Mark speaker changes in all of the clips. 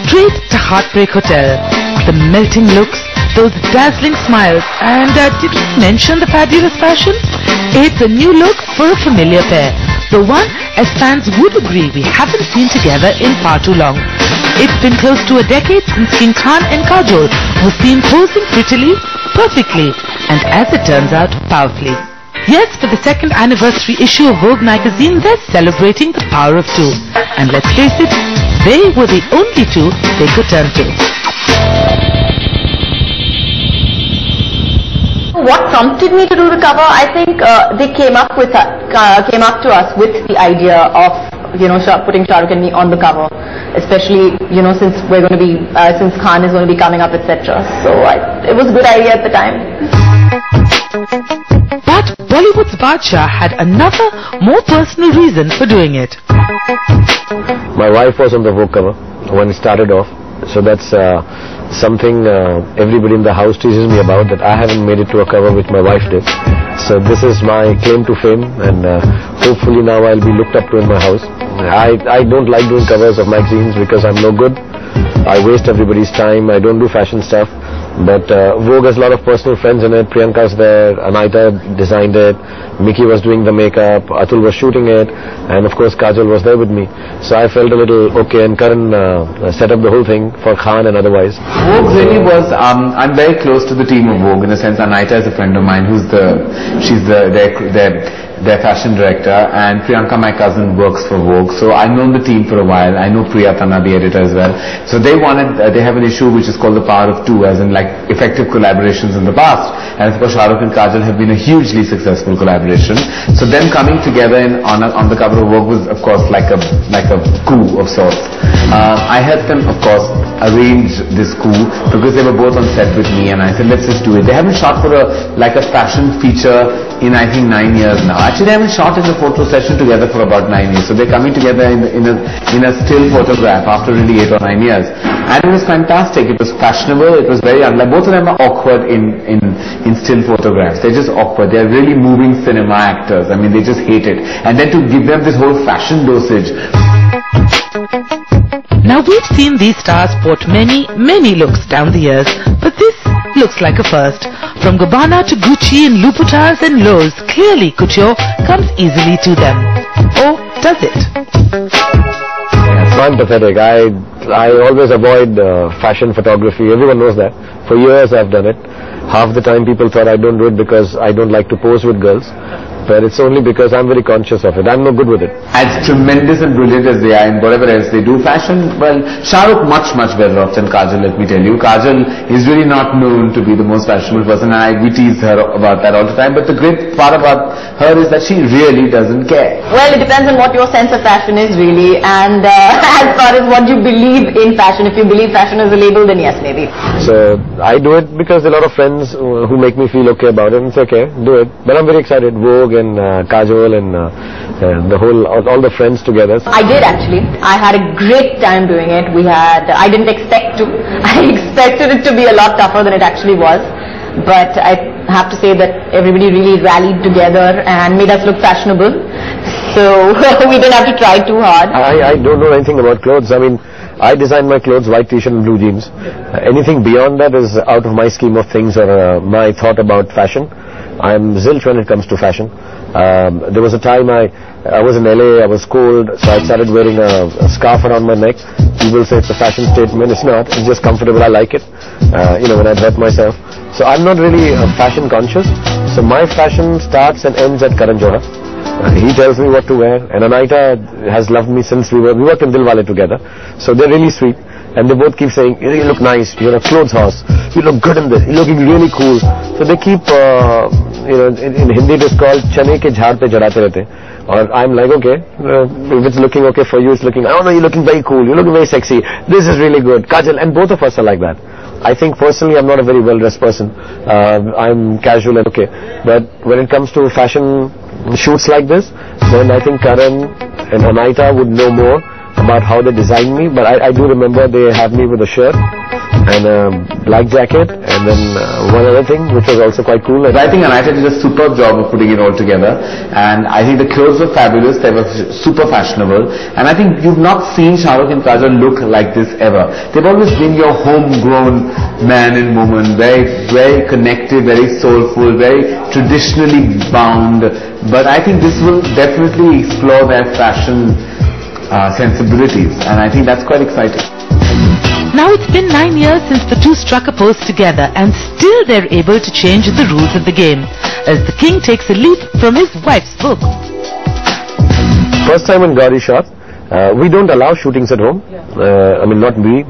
Speaker 1: Straight to Heartbreak Hotel. The melting looks, those dazzling smiles, and did we mention the fabulous fashion? It's a new look for a familiar pair. The one, as fans would agree, we haven't seen together in far too long. It's been close to a decade since King Khan and Kajol were seen posing prettily, perfectly, and as it turns out, powerfully. Yes, for the second anniversary issue of Vogue magazine, they're celebrating the power of two. And let's face it, they were the only two they could turn to.
Speaker 2: What prompted me to do the cover? I think they came up to us with the idea of, putting Shah Rukh and me on the cover, especially, since we're going to be, since Khan is going to be coming up, etc. So it was a good idea at the time.
Speaker 1: But Bollywood's Badshah had another, more personal reason for doing it.
Speaker 3: My wife was on the Vogue cover when it started off, so that's something everybody in the house teases me about, that I haven't made it to a cover which my wife did. So this is my claim to fame, and hopefully now I'll be looked up to in my house. I don't like doing covers of magazines because I'm no good. I waste everybody's time. I don't do fashion stuff. But Vogue has a lot of personal friends in it. Priyanka's there, Anaita designed it, Mickey was doing the makeup, Atul was shooting it, and of course Kajol was there with me. So I felt a little okay, and Karan set up the whole thing for Khan and otherwise.
Speaker 4: Vogue really was, I'm very close to the team of Vogue in a sense. Anaita is a friend of mine she's their fashion director, and Priyanka, my cousin, works for Vogue. So I've known the team for a while. I know Priyatana, the editor, as well. So they have an issue which is called the Power of Two, as in like effective collaborations in the past. And of course Shah Rukh and Kajol have been a hugely successful collaboration. So them coming together on the cover of Vogue was of course like a coup of sorts. I helped them of course arrange this coup because they were both on set with me, and I said let's just do it. They haven't shot for a fashion feature in I think 9 years now. Actually they haven't shot in a photo session together for about 9 years. So they're coming together in a still photograph after really 8 or 9 years. And it was fantastic. It was fashionable. It was very unlike. Both of them are awkward in still photographs. They're just awkward. They're really moving cinema actors. I mean, they just hate it. And then to give them this whole fashion dosage.
Speaker 1: Now we've seen these stars sport many, many looks down the years, but this looks like a first. From Gabbana to Gucci and Louboutins and Loews, clearly couture comes easily to them. Or does it?
Speaker 3: I'm pathetic. I always avoid fashion photography. Everyone knows that. For years I've done it. Half the time people thought I don't do it because I don't like to pose with girls. But it's only because I'm very conscious of it. I'm no good with it.
Speaker 4: As tremendous and brilliant as they are in whatever else they do, fashion, well, Shah Rukh much better off than Kajol, let me tell you. Kajol is really not known to be the most fashionable person, and we tease her about that all the time. But the great part about her is that she really doesn't care.
Speaker 2: Well, it depends on what your sense of fashion is really, and as far as what you believe in fashion. If you believe fashion is a label, then yes, maybe.
Speaker 3: So I do it because a lot of friends who make me feel okay about it, and it's okay, do it. But I'm very excited. Vogue and Kajol and all the friends together.
Speaker 2: I did actually. I had a great time doing it. I didn't expect to. I expected it to be a lot tougher than it actually was. But I have to say that everybody really rallied together and made us look fashionable. So we didn't have to try too hard.
Speaker 3: I don't know anything about clothes. I mean, I design my clothes, white t-shirt and blue jeans. Anything beyond that is out of my scheme of things or my thought about fashion. I'm zilch when it comes to fashion. There was a time I was in LA, I was cold, so I started wearing a scarf around my neck. People say it's a fashion statement. It's not. It's just comfortable. I like it. When I dress myself. So I'm not really fashion conscious. So my fashion starts and ends at Karan Johar. He tells me what to wear, and Anaita has loved me since we worked in Dilwale together. So they're really sweet. And they both keep saying, you look nice, you're a clothes horse, you look good in this, you're looking really cool. So they keep, in Hindi it is called chane ke jhaad pe jadate rehte. Or I'm like, okay, if it's looking okay for you, it's looking, oh no, you're looking very cool, you're looking very sexy, this is really good. Kajol, and both of us are like that. I think personally I'm not a very well-dressed person. I'm casual and okay. But when it comes to fashion shoots like this, then I think Karan and Anaita would know more about how they designed me, but I do remember they had me with a shirt, and a black jacket, and then one other thing which was also quite cool.
Speaker 4: I think Anita did a superb job of putting it all together, and I think the clothes were fabulous. They were super fashionable, and I think you've not seen Shah Rukh and Kajol look like this ever. They've always been your homegrown man and woman, very, very connected, very soulful, very traditionally bound. But I think this will definitely explore their fashion sensibilities, and I think that's quite exciting.
Speaker 1: Now it's been 9 years since the two struck a pose together, and still they're able to change the rules of the game, as the king takes a leaf from his wife's book.
Speaker 3: First time when Gauri shot, we don't allow shootings at home. I mean, not me.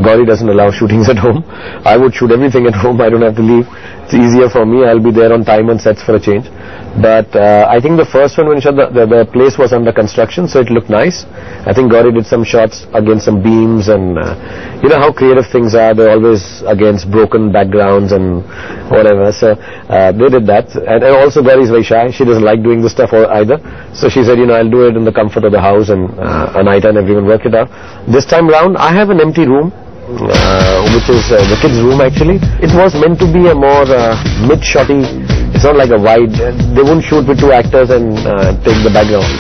Speaker 3: Gauri doesn't allow shootings at home. I would shoot everything at home. I don't have to leave. It's easier for me. I'll be there on time on sets for a change. But I think the first one when shot, the place was under construction, so it looked nice. I think Gauri did some shots against some beams, and you know how creative things are. They're always against broken backgrounds and whatever. So they did that. And also Gauri is very shy. She doesn't like doing this stuff either. So she said, you know, I'll do it in the comfort of the house, and Anita and everyone work it out. This time round, I have an empty room, which is the kids' room actually. It was meant to be a more mid-shotty. It's not like a wide. They wouldn't shoot with two actors and take the background.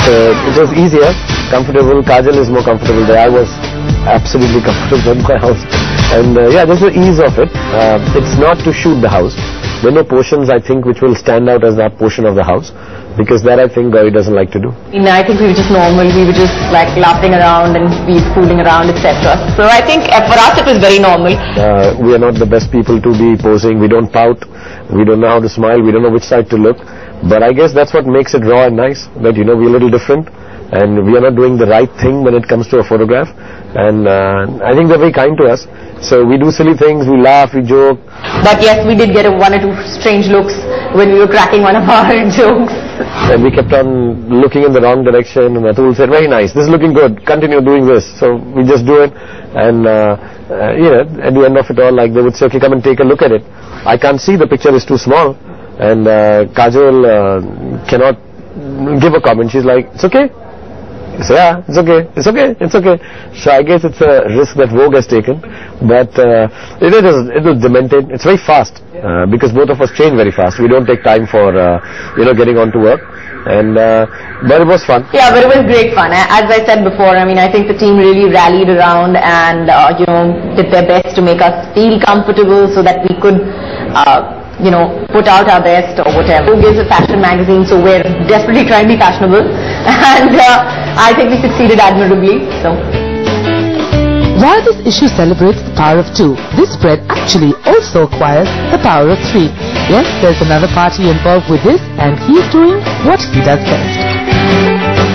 Speaker 3: So it was easier, comfortable. Kajol is more comfortable there. I was absolutely comfortable in my house. And yeah, there's the ease of it. It's not to shoot the house. There are no portions, I think, which will stand out as that portion of the house, because that I think Gauri doesn't like to do.
Speaker 2: I think we were just normal. We were just like laughing around and we fooling around, etc. So I think for us it was very normal.
Speaker 3: We are not the best people to be posing. We don't pout. We don't know how to smile. We don't know which side to look. But I guess that's what makes it raw and nice. That, you know, we're a little different, and we are not doing the right thing when it comes to a photograph. And I think they're very kind to us. So we do silly things, we laugh, we joke.
Speaker 2: But yes, we did get one or two strange looks when we were cracking one of our jokes.
Speaker 3: And we kept on looking in the wrong direction, and Atul said, very nice, this is looking good, continue doing this. So we just do it, and you know, at the end of it all, like they would say, okay, come and take a look at it. I can't see, the picture is too small, and Kajol cannot give a comment. She's like, it's okay. So yeah, it's okay, it's okay, it's okay. So I guess it's a risk that Vogue has taken, but it was demented. It's very fast, because both of us change very fast. We don't take time for you know, getting on to work, and but it was fun.
Speaker 2: Yeah, but it was great fun. As I said before, I mean, I think the team really rallied around and you know, did their best to make us feel comfortable so that we could you know, put out our best or whatever. Vogue is a fashion magazine, so we're desperately trying to be fashionable, and I think we succeeded admirably. So,
Speaker 1: while this issue celebrates the power of two, this spread actually also acquires the power of three. Yes, there's another party involved with this, and he's doing what he does best.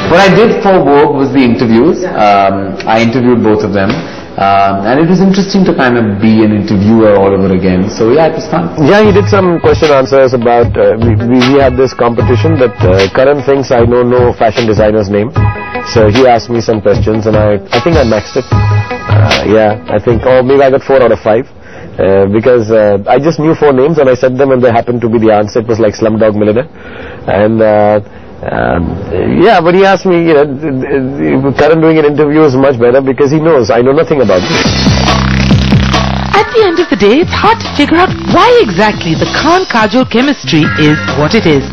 Speaker 4: What I did for Vogue was the interviews. I interviewed both of them. And it was interesting to kind of be an interviewer all over again. So yeah, it was fun.
Speaker 3: Yeah, he did some question answers about, we had this competition that Karan thinks I know no fashion designer's name. So he asked me some questions, and I think I maxed it. Yeah, I think, or maybe I got 4 out of 5. Because I just knew 4 names and I said them and they happened to be the answer. It was like Slumdog Millionaire. And yeah, but he asked me, you know, Karan doing an interview is much better because he knows I know nothing about this.
Speaker 1: At the end of the day, it's hard to figure out why exactly the Khan-Kajol chemistry is what it is.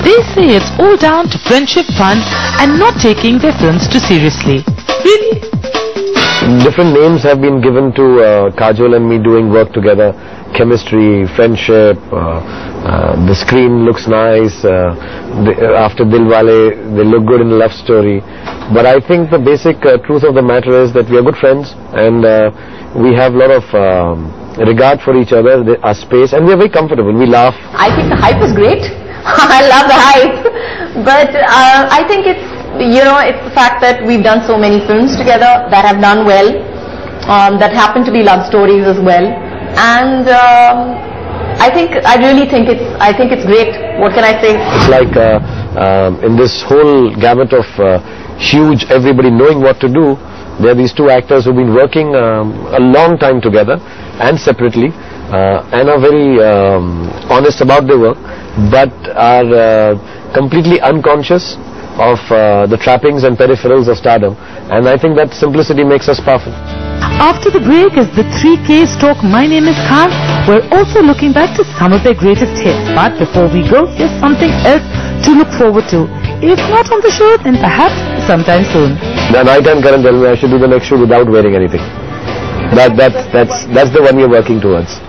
Speaker 1: They say it's all down to friendship, fun, and not taking their films too seriously. Really?
Speaker 3: Different names have been given to Kajol and me doing work together. Chemistry, friendship, the screen looks nice, after Dilwale they look good in a love story. But I think the basic truth of the matter is that we are good friends, and we have a lot of regard for each other, our space, and we are very comfortable, we laugh.
Speaker 2: I think the hype is great. I love the hype, but I think it's, you know, it's the fact that we've done so many films together that have done well, that happen to be love stories as well, and I really think it's great. What can I say?
Speaker 3: It's like in this whole gamut of huge everybody knowing what to do, there are these two actors who've been working a long time together and separately, and are very honest about their work, but are completely unconscious of the trappings and peripherals of stardom, and I think that simplicity makes us powerful.
Speaker 1: After the break is the 3Ks talk My Name is Khan. We're also looking back to some of their greatest hits. But before we go, here's something else to look forward to. If not on the show, then perhaps sometime soon.
Speaker 3: The night time Karan tell me I should do the next show without wearing anything. That's the one we're working towards.